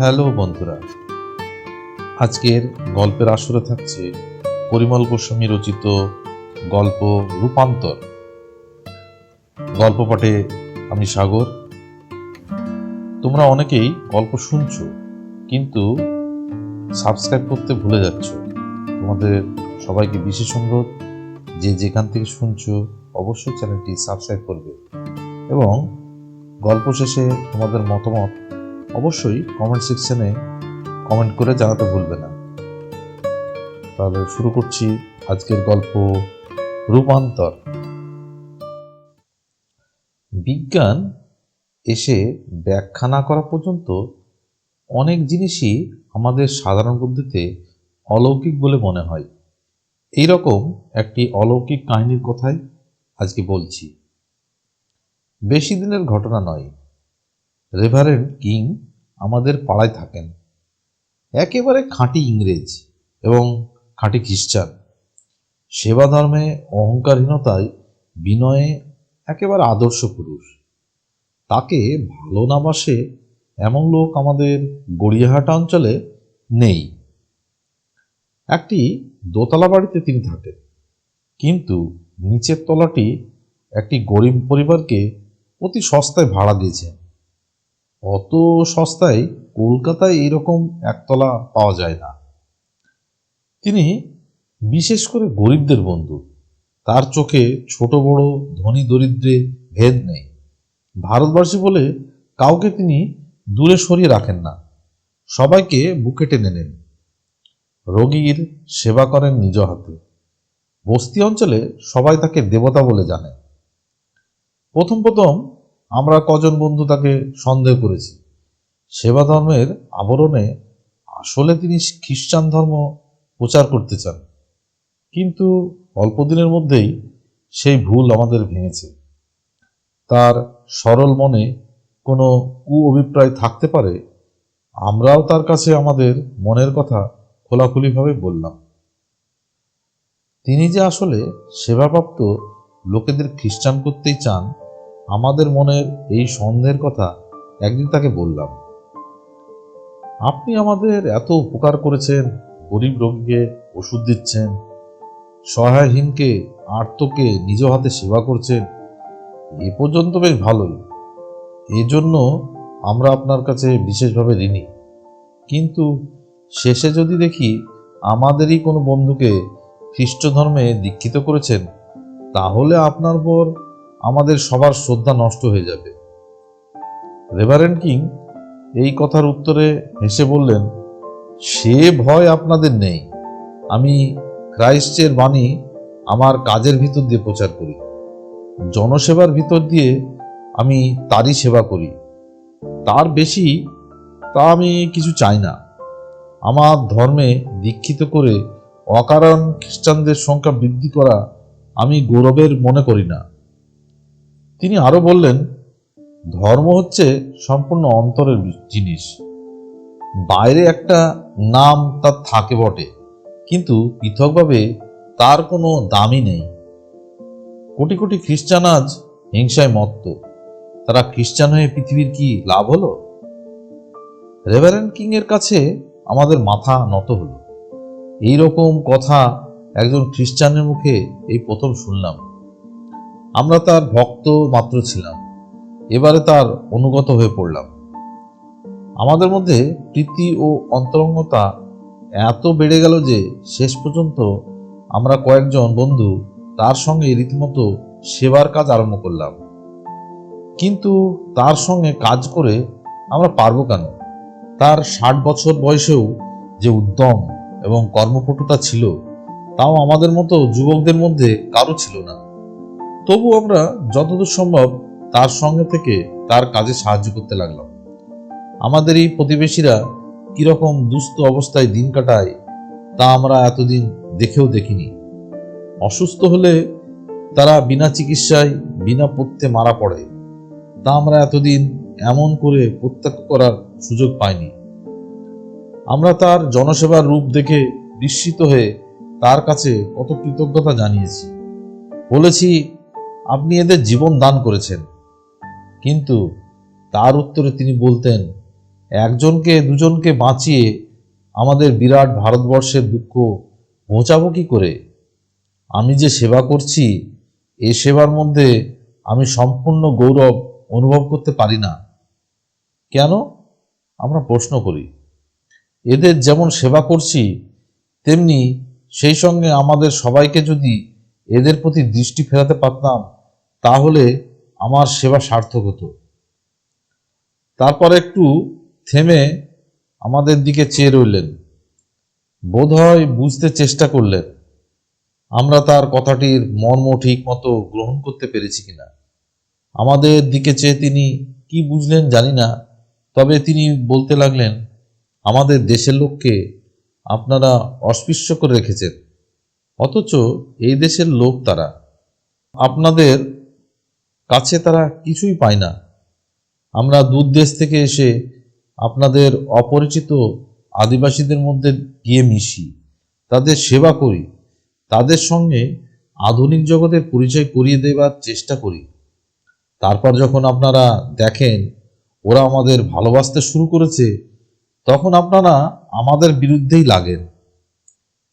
Hello বন্ধুরা, আজকের গল্পের আসরে থাকছে পরিমল গোস্বামী রচিত গল্প রূপান্তর। গল্প পাঠে আমি সাগর। তোমরা অনেকেই গল্প শুনছো, কিন্তু সাবস্ক্রাইব করতে ভুলে যাচ্ছ। তোমাদের সবাইকে বিশেষ অনুরোধ, যে যেখান থেকে শুনছো অবশ্যই চ্যানেলটি সাবস্ক্রাইব করবে এবং গল্প শেষে তোমাদের মতামত অবশ্যই কমেন্ট সেকশনে কমেন্ট করে জানাতে ভুলবে না। তাহলে শুরু করছি আজকের গল্প রূপান্তর। বিজ্ঞান এসে ব্যাখ্যা না করা পর্যন্ত অনেক জিনিসই আমাদের সাধারণ বুদ্ধিতে অলৌকিক বলে মনে হয়। এইরকম একটি অলৌকিক কাহিনীর কথাই আজকে বলছি। বেশি দিনের ঘটনা নয়। রেভারেন্ড কিং আমাদের পাড়ায় থাকেন। একেবারে খাঁটি ইংরেজ এবং খাঁটি খ্রিস্টান। সেবা ধর্মে অহংকারহীনতায় বিনয়ে একেবারে আদর্শ পুরুষ। তাকে ভালো না বাসে এমন লোক আমাদের গড়িয়াহাটা অঞ্চলে নেই। একটি দোতলা বাড়িতে তিনি থাকেন, কিন্তু নিচের তলাটি একটি গরিব পরিবারকে অতি সস্তায় ভাড়া দিয়েছেন। অত সস্তায় কলকাতায় এরকম একতলা পাওয়া যায় না। তিনি বিশেষ করে গরিবদের বন্ধু। তার চোখে ছোট বড়, ধনী দরিদ্রে ভেদ নেই। ভারতবর্ষী বলে কাউকে তিনি দূরে সরিয়ে রাখেন না, সবাইকে বুকে টেনে নেন। রোগীর সেবা করেন নিজ হাতে। বস্তি অঞ্চলে সবাই তাকে দেবতা বলে জানে। প্রথম আমরা কজন বন্ধু তাকে সন্দেহ করেছি। সেবা ধর্মের আবরণে আসলে তিনি খ্রিস্টান ধর্ম প্রচার করতে চান, কিন্তু অল্প দিনের মধ্যেই সেই ভুল আমাদের ভেঙেছে। তার সরল মনে কোনো অভিপ্রায় থাকতে পারে, আমরাও তার কাছে আমাদের মনের কথা খোলাখুলিভাবে বললাম। তিনি যে আসলে সেবাপ্রাপ্ত লোকেদের খ্রিস্টান করতেই চান, আমাদের মনের এই সন্দেহের কথা একদিন তাকে বললাম। আপনি আমাদের এত উপকার করেছেন, গরিব রোগীকে ওষুধ দিচ্ছেন, সহায়হীনকে আর্তকে নিজ হাতে সেবা করছেন, এ পর্যন্ত বেশ ভালোই। এজন্য আমরা আপনার কাছে বিশেষভাবে ঋণী। কিন্তু শেষে যদি দেখি আমাদেরই কোনো বন্ধুকে খ্রিস্ট ধর্মে দীক্ষিত করেছেন, তাহলে আপনার পর আমাদের সবার শ্রদ্ধা নষ্ট হয়ে যাবে। রেভারেন্ড কিং এই কথার উত্তরে হেসে বললেন, সে ভয় আপনাদের নেই। আমি খ্রাইস্টের বাণী আমার কাজের ভিতর দিয়ে প্রচার করি। জনসেবার ভিতর দিয়ে আমি তারই সেবা করি। তার বেশি তা আমি কিছু চাই না। আমার ধর্মে দীক্ষিত করে অকারণ খ্রিস্টানদের সংখ্যা বৃদ্ধি করা আমি গৌরবের মনে করি না। তিনি আরো বললেন, ধর্ম হচ্ছে সম্পূর্ণ অন্তরের জিনিস। বাইরে একটা নাম তার থাকে বটে, কিন্তু পৃথকভাবে তার কোনো দামই নেই। কোটি কোটি খ্রিস্টান আজ হিংসায় মত্ত। তারা খ্রিস্টান হয়ে পৃথিবীর কি লাভ হলো? রেভারেন্ড কিং এর কাছে আমাদের মাথা নত হলো। এইরকম কথা একজন খ্রিস্টানের মুখে এই প্রথম শুনলাম। আমরা তার ভক্ত মাত্র ছিলাম, এবারে তার অনুগত হয়ে পড়লাম। আমাদের মধ্যে প্রীতি ও অন্তরঙ্গতা এত বেড়ে গেল যে শেষ পর্যন্ত আমরা কয়েকজন বন্ধু তার সঙ্গে রীতিমতো সেবার কাজ আরম্ভ করলাম। কিন্তু তার সঙ্গে কাজ করে আমরা পারবো কেন? তার 60 বছর বয়সেও যে উদ্যম এবং কর্মপটুতা ছিল, তাও আমাদের মতো যুবকদের মধ্যে কারো ছিল না। তবু আমরা যতদূর সম্ভব তার সঙ্গে থেকে তার কাজে সাহায্য করতে লাগলাম। আমাদের এই প্রতিবেশীরা কিরকম দুস্থ অবস্থায় দিন কাটায় তা আমরা এতদিন দেখেও দেখিনি। অসুস্থ হলে তারা বিনা চিকিৎসায় বিনা পথ্যে মারা পড়ে, তা আমরা এতদিন এমন করে প্রত্যক্ষ করার সুযোগ পাইনি। আমরা তার জনসেবার রূপ দেখে বিস্মিত হয়ে তার কাছে কত কৃতজ্ঞতা জানিয়েছি। বলেছি, আপনি এদের জীবন দান করেছেন। কিন্তু তার উত্তরে তিনি বলতেন, একজনকে দুজনকে বাঁচিয়ে আমাদের বিরাট ভারতবর্ষের দুঃখ ঘোচাবো কি করে? আমি যে সেবা করছি, এই সেবার মধ্যে আমি সম্পূর্ণ গৌরব অনুভব করতে পারি না কেন? আমরা প্রশ্ন করি। এদের যেমন সেবা করছি, তেমনি সেই সঙ্গে আমাদের সবাইকে যদি এদের প্রতি দৃষ্টি ফেরাতে পারতাম, তাহলে আমার সেবা সার্থক হতো। তারপর একটু থেমে আমাদের দিকে চেয়ে রইলেন। বোধহয় বুঝতে চেষ্টা করলেন আমরা তার কথাটির মর্ম ঠিক মতো গ্রহণ করতে পেরেছি কিনা। আমাদের দিকে চেয়ে তিনি কি বুঝলেন জানি না, তবে তিনি বলতে লাগলেন, আমাদের দেশের লোককে আপনারা অস্পৃশ্য করে রেখেছেন, অথচ এই দেশের লোক তারা। আপনাদের কাছে তারা কিছুই পায় না। আমরা দূর দেশ থেকে এসে আপনাদের অপরিচিত আদিবাসীদের মধ্যে গিয়ে মিশি, তাদের সেবা করি, তাদের সঙ্গে আধুনিক জগতের পরিচয় করিয়ে দেবার চেষ্টা করি। তারপর যখন আপনারা দেখেন ওরা আমাদের ভালোবাসতে শুরু করেছে, তখন আপনারা আমাদের বিরুদ্ধেই লাগেন।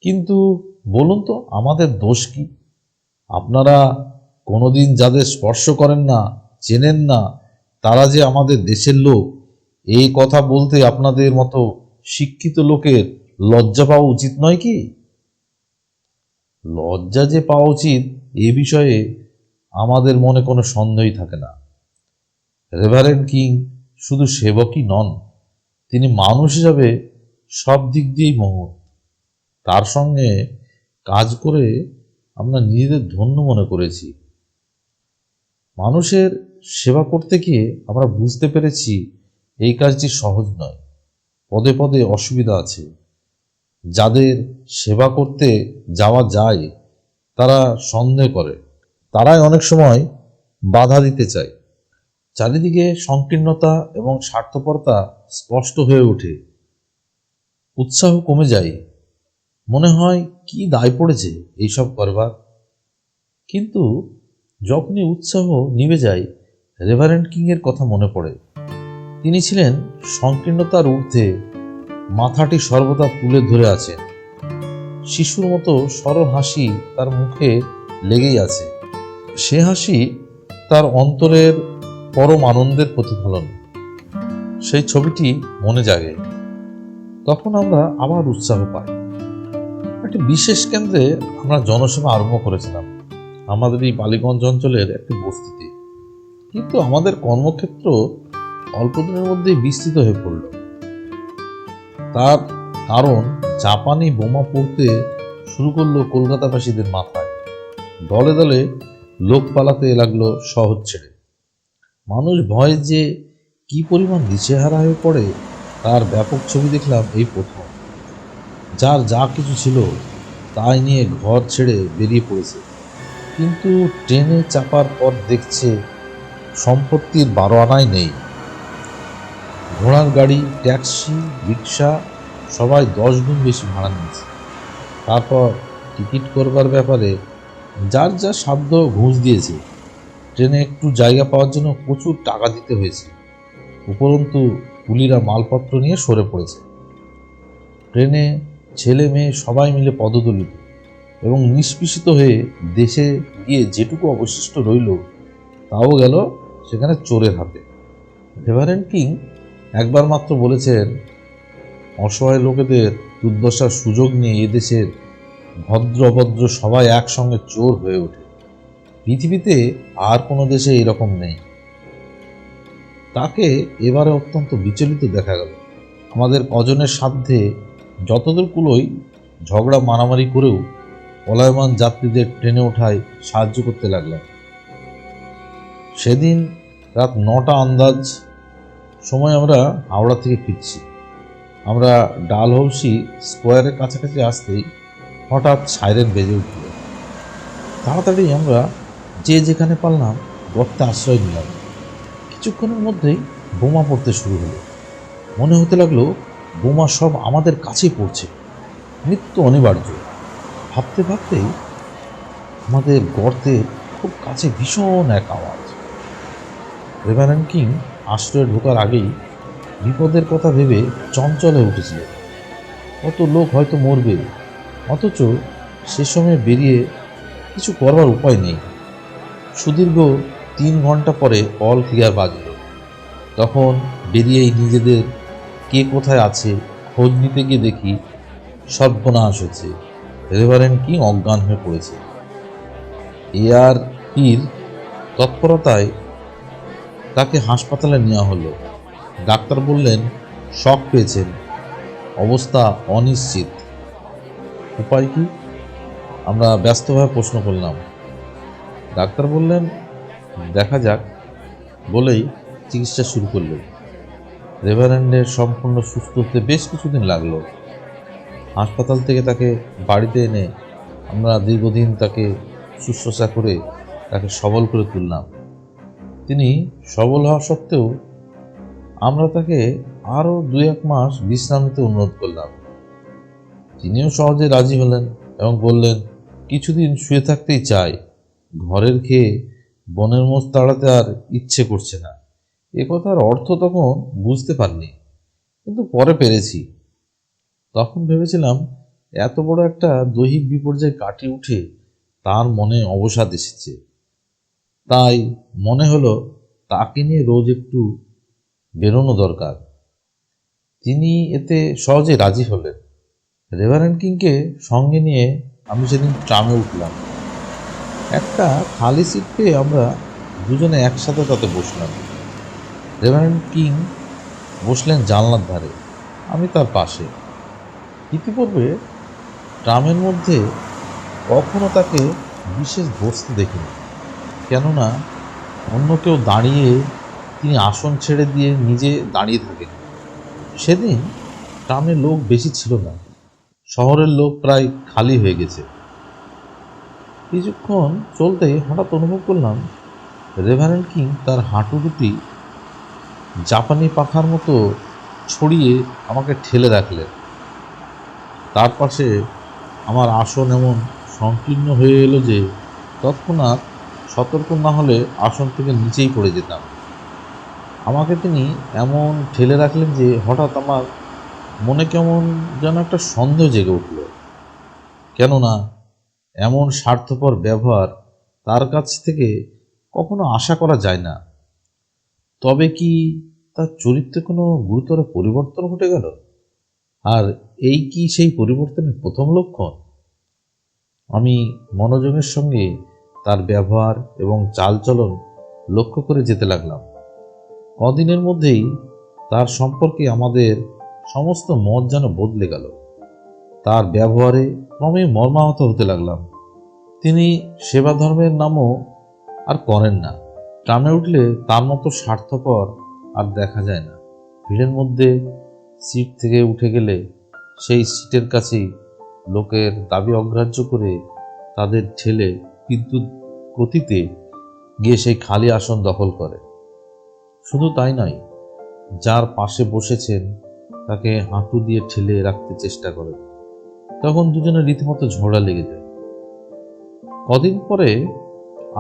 কিন্তু বলুন তো, আমাদের দোষ কি? আপনারা কোনোদিন যাদের স্পর্শ করেন না, চেনেন না, তারা যে আমাদের দেশের লোক, এই কথা বলতে আপনাদের মতো শিক্ষিত লোকের লজ্জা পাওয়া উচিত নয় কি? লজ্জা যে পাওয়া উচিত, এ বিষয়ে আমাদের মনে কোনো সন্দেহই থাকে না। রেভারেন্ড কিং শুধু সেবকই নন, তিনি মানুষ হিসাবে সব দিক দিয়েই মহৎ। তার সঙ্গে কাজ করে আমরা নিজেদের ধন্য মনে করেছি। মানুষের সেবা করতে গিয়ে আমরা বুঝতে পেরেছি এই কাজটি সহজ নয়, পদে পদে অসুবিধা আছে। যাদের সেবা করতে যাওয়া যায় তারা সন্দেহ করে, তারাই অনেক সময় বাধা দিতে চায়। চারিদিকে সংকীর্ণতা এবং স্বার্থপরতা স্পষ্ট হয়ে ওঠে। উৎসাহ কমে যায়, মনে হয় কি দায় পড়েছে এইসব করবার। কিন্তু যখনই উৎসাহ নিভে যায়, রেভারেন্ড কিংয়ের কথা মনে পড়ে। তিনি ছিলেন সংকীর্ণতার ঊর্ধ্বে, মাথাটি সর্বদা তুলে ধরে আছেন। শিশুর মতো সরল হাসি তার মুখে লেগেই আছে। সে হাসি তার অন্তরের পরম আনন্দের প্রতিফলন। সেই ছবিটি মনে জাগে, তখন আমরা আবার উৎসাহ পাই। একটি বিশেষ কেন্দ্রে আমরা জনসেবা আরম্ভ করেছিলাম, আমাদের এই বালিগঞ্জ অঞ্চলের একটি বস্তিতে। কিন্তু আমাদের কর্মক্ষেত্র অল্প দিনের মধ্যেই বিস্তৃত হয়ে পড়ল। তার কারণ জাপানি বোমা পড়তে শুরু করলো কলকাতাবাসীদের মাথায়। দলে দলে লোক পালাতে লাগলো শহর ছেড়ে। মানুষ ভয়ে যে কি পরিমাণ দিশেহারা হয়ে পড়ে, তার ব্যাপক ছবি দেখলাম এই প্রথম। যার যা কিছু ছিল তাই নিয়ে ঘর ছেড়ে বেরিয়ে পড়েছে, কিন্তু ট্রেনে চাপার পর দেখছে সম্পত্তির 12 আনাই নেই। ঘোড়ার গাড়ি, ট্যাক্সি, রিক্সা সবাই 10 গুণ বেশি ভাড়া নিয়েছে। তারপর টিকিট করবার ব্যাপারে যার যা সাধ্য ঘুষ দিয়েছে। ট্রেনে একটু জায়গা পাওয়ার জন্য প্রচুর টাকা দিতে হয়েছে। উপরন্তু কুলিরা মালপত্র নিয়ে সরে পড়েছে। ট্রেনে ছেলে মেয়ে সবাই মিলে পদদলিত এবং নিষ্পেষিত হয়ে দেশে গিয়ে যেটুকু অবশিষ্ট রইল, তাও গেল সেখানে চোরের হাতে। রেভারেন্ড কিং একবার মাত্র বলেছেন, অসহায় লোকেদের দুর্দশার সুযোগ নিয়ে এদেশের ভদ্র অভদ্র সবাই একসঙ্গে চোর হয়ে ওঠে। পৃথিবীতে আর কোনো দেশে এরকম নেই। তাকে এবারে অত্যন্ত বিচলিত দেখা গেল। আমাদের কজনের সাধ্যে যতদূর কুলোই ঝগড়া মারামারি করেও পলায়মান যাত্রীদের ট্রেনে ওঠায় সাহায্য করতে লাগলাম। সেদিন রাত 9টা আন্দাজ সময় আমরা হাওড়া থেকে ফিরছি। আমরা ডালহৌসি স্কোয়ারের কাছাকাছি আসতেই হঠাৎ সাইরেন বেজে উঠল। তাড়াতাড়ি আমরা যে যেখানে পারলাম গর্তে আশ্রয় নিলাম। কিছুক্ষণের মধ্যেই বোমা পড়তে শুরু হলো। মনে হতে লাগলো বোমা সব আমাদের কাছেই পড়ছে, মৃত্যু অনিবার্য। ভাবতে ভাবতেই আমাদের গর্তে খুব কাছে ভীষণ এক আওয়াজ। রেভারেন্ড কিং আশ্রয়ে ঢোকার আগেই বিপদের কথা ভেবে চঞ্চল হয়ে উঠেছিলেন। কত লোক হয়তো মরবে, অথচ সে সময় বেরিয়ে কিছু করবার উপায় নেই। সুদীর্ঘ 3 ঘন্টা পরে অল ক্লিয়ার বাজল। তখন বেরিয়েই নিজেদের কে কোথায় আছে খোঁজ নিতে গিয়ে দেখি সর্বনাশ হয়েছে। রেভারেন্ড কিং অজ্ঞান হয়ে পড়েছে। এআরপির তৎপরতায় তাকে হাসপাতালে নেওয়া হলো। ডাক্তার বললেন শক পেয়েছেন, অবস্থা অনিশ্চিত। উপায় কি? আমরা ব্যস্তভাবে প্রশ্ন করলাম। ডাক্তার বললেন দেখা যাক, বলেই চিকিৎসা শুরু করলেন। রেভারেন্ডের সম্পূর্ণ সুস্থ হতে বেশ কিছুদিন লাগলো। হাসপাতাল থেকে তাকে বাড়িতে এনে আমরা দীর্ঘদিন তাকে শুশ্রূষা করে তাকে সবল করে তুললাম। তিনি সবল হওয়া সত্ত্বেও আমরা তাকে আরও 2-1 মাস বিশ্রাম নিতে অনুরোধ করলাম। তিনিও সহজে রাজি হলেন এবং বললেন কিছুদিন শুয়ে থাকতেই চাই, ঘরের খেয়ে বনের মোষ তাড়াতে আর ইচ্ছে করছে না। এ কথার অর্থ তখন বুঝতে পারিনি, কিন্তু পরে পেরেছি। তখন ভেবেছিলাম এত বড় একটা দৈহিক বিপর্যয় কাটিয়ে উঠে তার মনে অবসাদ এসেছে। তাই মনে হলো তাকে নিয়ে রোজ একটু বেরোনো দরকার। তিনি এতে সহজে রাজি হলেন। রেভারেন্ড কিংকে সঙ্গে নিয়ে আমি সেদিন ট্রামে উঠলাম। একটা খালি সিট পেয়ে আমরা দুজনে একসাথে তাতে বসলাম। রেভারেন্ড কিং বসলেন জানলার ধারে, আমি তার পাশে। ইতিপূর্বে ট্রামের মধ্যে কখনো তাকে বিশেষ বসতে দেখিনি, কেননা অন্য কেউ দাঁড়িয়ে তিনি আসন ছেড়ে দিয়ে নিজে দাঁড়িয়ে থাকেন। সেদিন ট্রামে লোক বেশি ছিল না, শহরের লোক প্রায় খালি হয়ে গেছে। কিছুক্ষণ চলতেই হঠাৎ অনুভব করলাম রেভারেন্ড কিং তার হাঁটু দুটি জাপানি পাখার মতো ছড়িয়ে আমাকে ঠেলে রাখলেন। তার পাশে আমার আসন এমন সংকীর্ণ হয়ে এলো যে তৎক্ষণাৎ সতর্ক না হলে আসন থেকে নিচেই পড়ে যেতাম। আমাকে তিনি এমন ঠেলে রাখলেন যে হঠাৎ আমার মনে কেমন যেন একটা সন্দেহ জেগে উঠল, কেননা এমন স্বার্থপর ব্যবহার তার কাছ থেকে কখনো আশা করা যায় না। তবে কি তার চরিত্রে কোনো গুরুতর পরিবর্তন ঘটে গেল? আর এই কি সেই পরিবর্তনের প্রথম লক্ষণ? আমি মনোযোগের সঙ্গে তার ব্যবহার এবং চালচলন লক্ষ্য করে যেতে লাগলাম। কদিনের মধ্যেই তার সম্পর্কে আমাদের সমস্ত মত যেন বদলে গেল। তার ব্যবহারে ক্রমে মর্মাহত হতে লাগলাম। তিনি সেবা ধর্মের নামও আর করেন না। ট্রামে উঠলে তার মতো স্বার্থপর আর দেখা যায় না। ভিড়ের মধ্যে সিট থেকে উঠে গেলে সেই সিটের কাছেই লোকের দাবি অগ্রাহ্য করে তাদের ঠেলে বিদ্যুৎ গতিতে গিয়ে সেই খালি আসন দখল করে। শুধু তাই নয়, যার পাশে বসেছেন তাকে হাঁটু দিয়ে ঠেলে রাখতে চেষ্টা করেন। তখন দুজনে রীতিমতো ঝগড়া লেগে যায়। কদিন পরে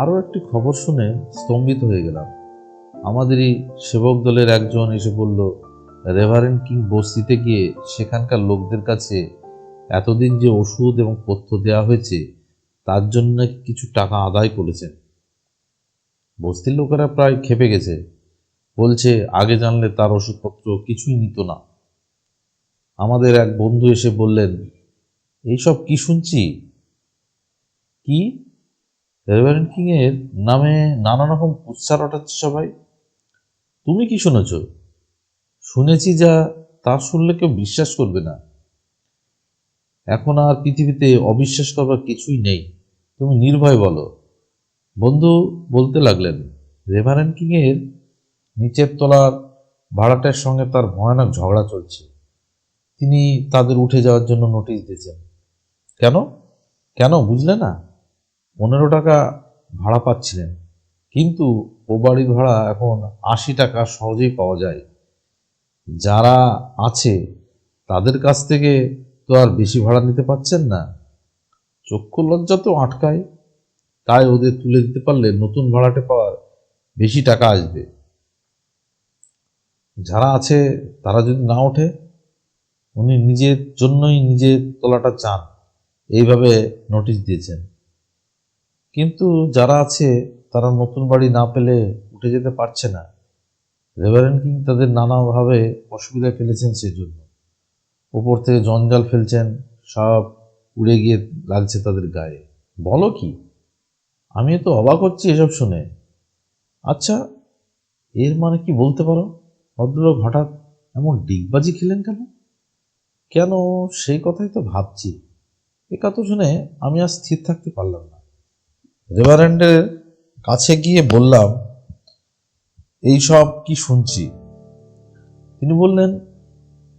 আরও একটি খবর শুনে স্তম্ভিত হয়ে গেলাম। আমাদেরই সেবক দলের একজন এসে বলল রেভারেন্ড কিং বস্তিতে গিয়ে সেখানকার লোকদের কাছে এতদিন যে ওষুধ এবং পথ্য দেওয়া হয়েছে তার জন্য নাকি কিছু টাকা আদায় করেছেন। বস্তির লোকেরা প্রায় ক্ষেপে গেছে, বলছে আগে জানলে তার ওষুধপত্র কিছুই নিত না। আমাদের এক বন্ধু এসে বললেন এইসব কি শুনছি? কি? রেভারেন্ড কিং এর নামে নানা রকম উচ্চার ওঠাচ্ছে সবাই। তুমি কি শুনেছ? শুনেছি যা, তা শুনলে কেউ বিশ্বাস করবে না। এখন আর পৃথিবীতে অবিশ্বাস করবার কিছুই নেই, তুমি নির্ভয় বলো। বন্ধু বলতে লাগলেন রেভারেন্ড কিং এর নিচের তলার ভাড়াটের সঙ্গে তার ভয়ানক ঝগড়া চলছে। তিনি তাদের উঠে যাওয়ার জন্য নোটিশ দিয়েছেন। কেন কেন বুঝলে না? 15 টাকা ভাড়া পাচ্ছিলেন, কিন্তু ও বাড়ির ভাড়া এখন 80 টাকা সহজেই পাওয়া যায়। যারা আছে তাদের কাছ থেকে তো আর বেশি ভাড়া নিতে পারছেন না। চক্ষু লজ্জা তো আটকায়, তাই ওদের তুলে দিতে পারলে নতুন ভাড়াটে পাওয়ার বেশি টাকা আসবে। যারা আছে তারা যদি না ওঠে, উনি নিজের জন্যই নিজের তলাটা চান, এইভাবে নোটিশ দিয়েছেন। কিন্তু যারা আছে তারা নতুন বাড়ি না পেলে উঠে যেতে পারছে না। রেভারেন্ড কিং তাদের নানাভাবে অসুবিধায় ফেলেছেন, সেজন্য উপর থেকে জঞ্জাল ফেলছেন, সব উড়ে গিয়ে লাগছে তাদের গায়ে। বলো কি? আমি তো অবাক হচ্ছি এসব শুনে। আচ্ছা, এর মানে কি বলতে পারো? ভদ্রলোক হঠাৎ এমন ডিগবাজি খেলেন কেন? কেন, সেই কথাই তো ভাবছি। এ কথা শুনে আমি আর স্থির থাকতে পারলাম না। রেভারেন্ডের কাছে গিয়ে বললাম, এই সব কি শুনছি? তিনি বললেন,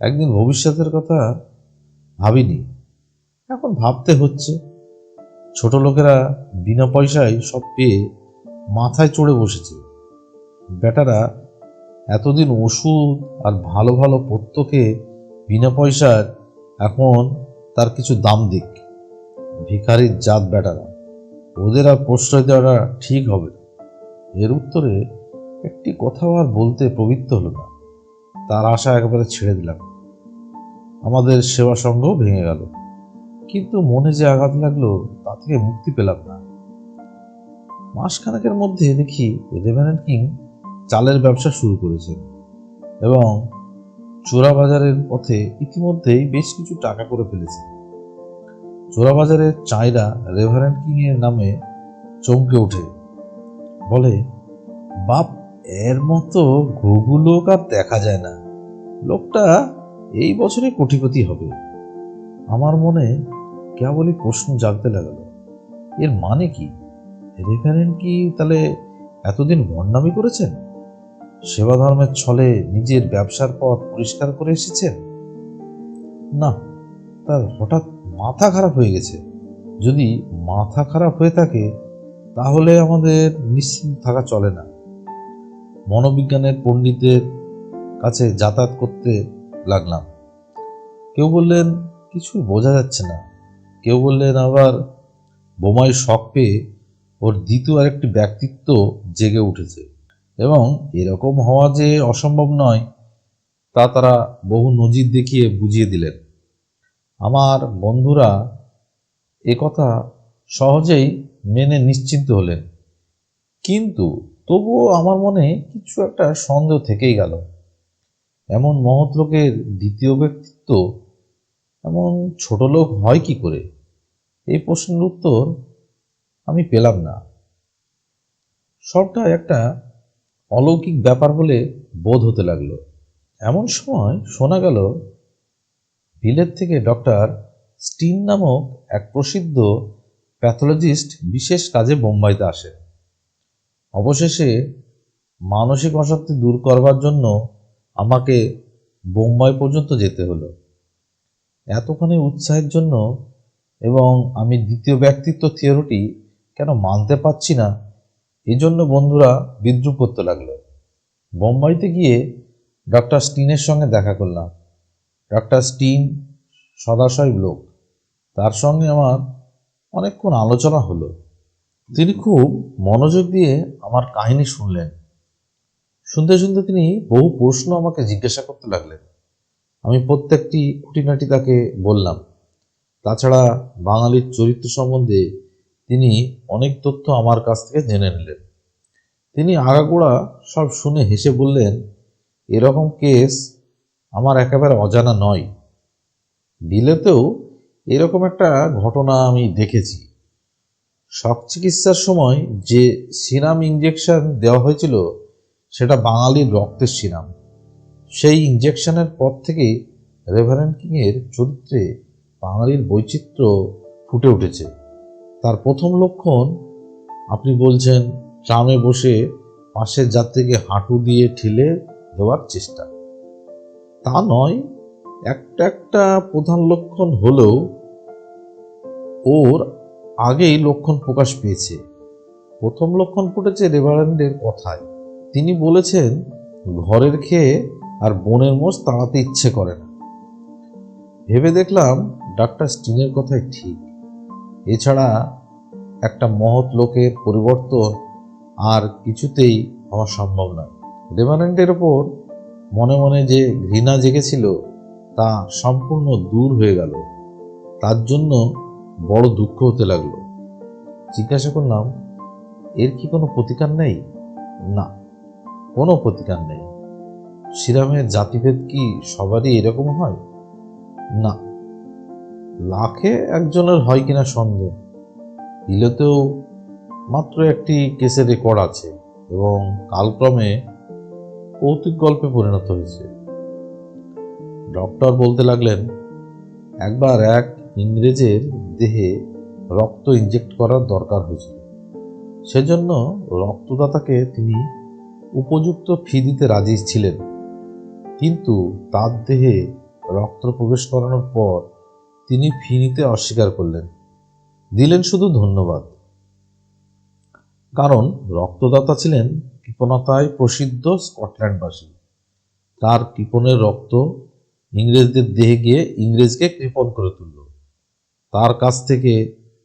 একদিন ভবিষ্যতের কথা ভাবিনি, এখন ভাবতে হচ্ছে। ছোট লোকেরা বিনা পয়সায় সব পেয়ে মাথায় চড়ে বসেছে। বেটারা এতদিন ওষুধ আর ভালো ভালো পথ্যকে বিনা পয়সার, এখন তার কিছু দাম দিক। ভিখারির জাত বেটারা, ওদের আর প্রশ্রয় দেওয়াটা ঠিক হবে না। এর উত্তরে একটি কথাও আর বলতে প্রবৃত্ত হলো না। তার আশা একেবারে ছেড়ে দিলাম। আমাদের সেবা সংঘও ভেঙে গেল, কিন্তু মনে যে আঘাত লাগলো তা থেকে মুক্তি পেলাম না। মাসখানেকের মধ্যে দেখি রেভারেন্ড কিং চালের ব্যবসা শুরু করেছেন এবং চোরাবাজারের পথে ইতিমধ্যেই বেশ কিছু টাকা করে ফেলেছে। চোরাবাজারের চাঁইরা রেভারেন্ড কিং এর নামে চমকে ওঠে, বলে, বাপ, এর মতো ঘুঘু লোক আর দেখা যায় না। লোকটা এই বছরই কোটিপতি হবে। আমার মনে কেবলই প্রশ্ন জাগতে লাগলো, এর মানে কি? রেভারেন্ড কি তাহলে এতদিন ভণ্ডামি করেছেন? সেবা ধর্মের ছলে নিজের ব্যবসার পথ পরিষ্কার করে এসেছেন? না, তার হঠাৎ মাথা খারাপ হয়ে গেছে। যদি মাথা খারাপ হয়ে থাকে তাহলে আমাদের নিশ্চিন্ত থাকা চলে না। মনোবিজ্ঞানের পণ্ডিতের কাছে যাতায়াত করতে লাগলাম। কেউ বললেন কিছুই বোঝা যাচ্ছে না, কেউ বললেন আবার বোমায় শক পেয়ে ওর দ্বিতীয় আরেকটি ব্যক্তিত্ব জেগে উঠেছে এবং এরকম হওয়া যে অসম্ভব নয় তা তারা বহু নজির দেখিয়ে বুঝিয়ে দিলেন। আমার বন্ধুরা কথা সহজেই মেনে নিশ্চিন্ত হলেন, কিন্তু তবুও আমার মনে কিছু একটা সন্দেহ থেকেই গেল। এমন মহৎ লোকের দ্বিতীয় ব্যক্তিত্ব এমন ছোট লোক হয় কি করে? এই প্রশ্নের উত্তর আমি পেলাম না। সবটা একটা অলৌকিক ব্যাপার বলে বোধ হতে লাগলো। এমন সময় শোনা গেল, বিলেত থেকে ডক্টর স্টিন নামক এক প্রসিদ্ধ প্যাথোলজিস্ট বিশেষ কাজে বোম্বাইতে আসে। অবশেষে মানসিক অশান্তি দূর করবার জন্য আমাকে বোম্বাই পর্যন্ত যেতে হলো। এতখানি উৎসাহের জন্য, এবং আমি দ্বিতীয় ব্যক্তিত্ব থিওরিটি কেন মানতে পারছি না, এজন্য বন্ধুরা বিদ্রূপ করতে লাগলো। বোম্বাইতে গিয়ে ডক্টর স্টিনের সঙ্গে দেখা করলাম। ডক্টর স্টিন সদাশয় লোক, তার সঙ্গে আমার অনেকক্ষণ আলোচনা হলো। তিনি খুব মনোযোগ দিয়ে আমার কাহিনী শুনলেন। শুনতে শুনতে তিনি বহু প্রশ্ন আমাকে জিজ্ঞাসা করতে লাগলেন। আমি প্রত্যেকটি খুঁটিনাটি তাকে বললাম। তাছাড়া বাঙালির চরিত্র সম্বন্ধে তিনি অনেক তথ্য আমার কাছ থেকে জেনে নিলেন। তিনি আগাগোড়া সব শুনে হেসে বললেন, এরকম কেস আমার একেবারে অজানা নয়। বিলেতেও এরকম একটা ঘটনা আমি দেখেছি। শক চিকিৎসার সময় যে সিরাম ইঞ্জেকশন দেওয়া হয়েছিল সেটা বাঙালির রক্তের সিরাম। সেই ইঞ্জেকশনের পর থেকেই রেভারেন্ড কিংয়ের চরিত্রে বাঙালির বৈচিত্র্য ফুটে উঠেছে। তার প্রথম লক্ষণ, আপনি বলছেন ট্রামে বসে পাশের যাত্রীকে হাঁটু দিয়ে ঠেলে দেওয়ার চেষ্টা। তা নয়, একটা একটা প্রধান লক্ষণ হলেও ওর আগেই লক্ষণ প্রকাশ পেয়েছে। প্রথম লক্ষণ ফুটেছে রেভারেন্ডের কথায়। তিনি বলেছেন, ঘরের খেয়ে আর বনের মোষ তাড়াতে ইচ্ছে করে না। ভেবে দেখলাম ডাক্তার স্টিনের কথাই ঠিক। এছাড়া একটা মহৎ লোকের পরিবর্তন আর কিছুতেই হওয়া সম্ভব নয়। রেভারেন্ডের ওপর মনে মনে যে ঘৃণা জেগেছিল তা সম্পূর্ণ দূর হয়ে গেল। তার জন্য বড় দুঃখ হতে লাগলো। জিজ্ঞাসা করলাম, এর কি কোনো প্রতিকার নেই? না, কোনো প্রতিকার নেই। শ্রীরামের জাতিভেদ কি সবারই এরকম হয়? না, লাখে একজনের হয় কিনা সন্দেহ। ইলোতেও মাত্র একটি কেসের রেকর্ড আছে এবং কালক্রমে কৌতুক গল্পে পরিণত হয়েছে। ডক্টর বলতে লাগলেন, একবার এক ইংরেজের দেহে রক্ত ইনজেক্ট করার দরকার হয়েছিল। সেজন্য রক্তদাতাকে তিনি উপযুক্ত ফি দিতে রাজি ছিলেন, কিন্তু তার দেহে রক্ত প্রবেশ করানোর পর তিনি ফি নিতে অস্বীকার করলেন, দিলেন শুধু ধন্যবাদ। কারণ রক্তদাতা ছিলেন কৃপণতায় প্রসিদ্ধ স্কটল্যান্ডবাসী। তার কৃপণের রক্ত ইংরেজদের দেহে গিয়ে ইংরেজকে কৃপণ করে তুলল। তার কাছ থেকে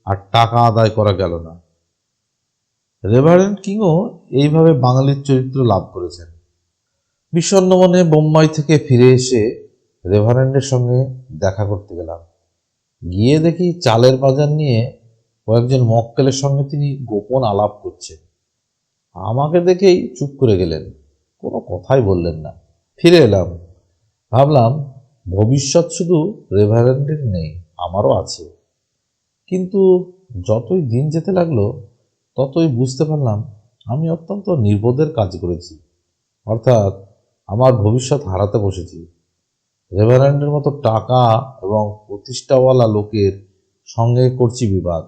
আর টাকা আদায় করা গেল না। রেভারেন্ড কিংও এইভাবে বাঙালির চরিত্র লাভ করেছেন। বিষণ্ণ মনে বোম্বাই থেকে ফিরে এসে রেভারেন্ডের সঙ্গে দেখা করতে গেলাম। গিয়ে দেখি চালের বাজার নিয়ে কয়েকজন মক্কেলের সঙ্গে তিনি গোপন আলাপ করছেন। আমাকে দেখেই চুপ করে গেলেন, কোনো কথাই বললেন না। ফিরে এলাম। ভাবলাম, ভবিষ্যৎ শুধু রেভারেন্ডের নেই, আমারও আছে। কিন্তু যতই দিন যেতে লাগলো ততই বুঝতে পারলাম আমি অত্যন্ত নির্বোধের কাজ করেছি, অর্থাৎ আমার ভবিষ্যৎ হারাতে বসেছি। রেভারেন্ডের মতো টাকা এবং প্রতিষ্ঠাওয়ালা লোকের সঙ্গে করছি বিবাদ,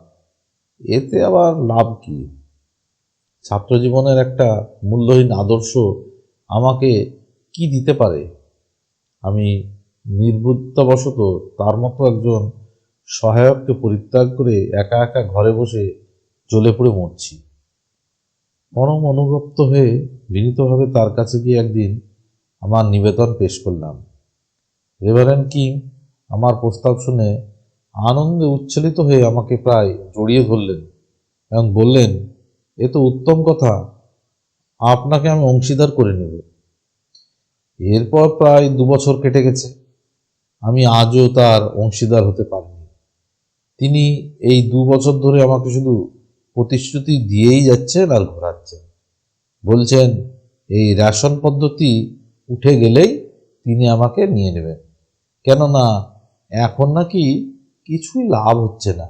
এতে আবার লাভ কি? ছাত্রজীবনের একটা মূল্যহীন আদর্শ আমাকে কি দিতে পারে? আমি নির্বুদ্ধিতাবশত তার মতো একজন সহায়ককে পরিত্যাগ করে একা একা ঘরে বসে জ্বলে পুড়ে মরছি। পরম অনুতপ্ত হয়ে বিনীতভাবে তার কাছে গিয়ে একদিন আমার নিবেদন পেশ করলাম। রেভারেন্ড কিং আমার প্রস্তাব শুনে আনন্দে উচ্ছ্বসিত হয়ে আমাকে প্রায় জড়িয়ে ধরলেন এবং বললেন, এ তো উত্তম কথা, আপনাকে আমি অংশীদার করে নেব। এরপর প্রায় 2 বছর কেটে গেছে, আমি আজও তার অংশীদার হতে পারিনি। তিনি এই 2 বছর ধরে আমাকে শুধু প্রতিশ্রুতি দিয়েই যাচ্ছেন আর ঘোরাচ্ছেন। বলছেন এই রেশন পদ্ধতি উঠে গেলেই তিনি আমাকে নিয়ে নেবেন, কেননা এখন নাকি কিছুই লাভ হচ্ছে না।